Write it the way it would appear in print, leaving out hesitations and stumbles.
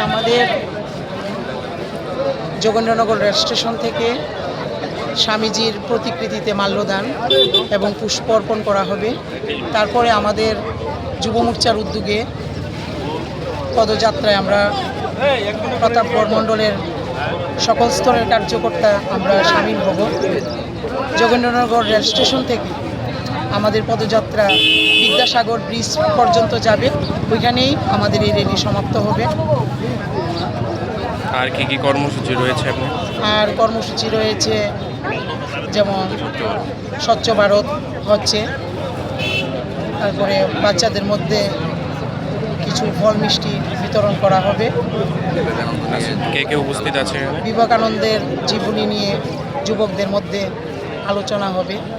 আমাদের Jogendranagar rail station থেকে স্বামীজির প্রতিকৃতিতে মাল্যদান এবং পুষ্প অর্পণ করা হবে। তারপরে আমাদের যুব মোর্চার উদ্যোগে পদযাত্রায় আমরা প্রতাপগড় মণ্ডলের সকল স্তরের কার্যকর্তা আমরা সামিল হব। যোগেন্দ্রনগর রেল স্টেশন থেকে আমাদের পদযাত্রা বিদ্যাসাগর ব্রিজ পর্যন্ত যাবে, ওইখানেই আমাদের এই র্যালি সমাপ্ত হবে। আর কি কি কর্মসূচি রয়েছে আপনার? আর কর্মসূচি রয়েছে যেমন স্বচ্ছ ভারত হচ্ছে, তারপরে বাচ্চাদের মধ্যে কিছু ফল মিষ্টি বিতরণ করা হবে। কে কে উপস্থিত আছে? বিবেকানন্দের জীবনী নিয়ে যুবকদের মধ্যে আলোচনা হবে।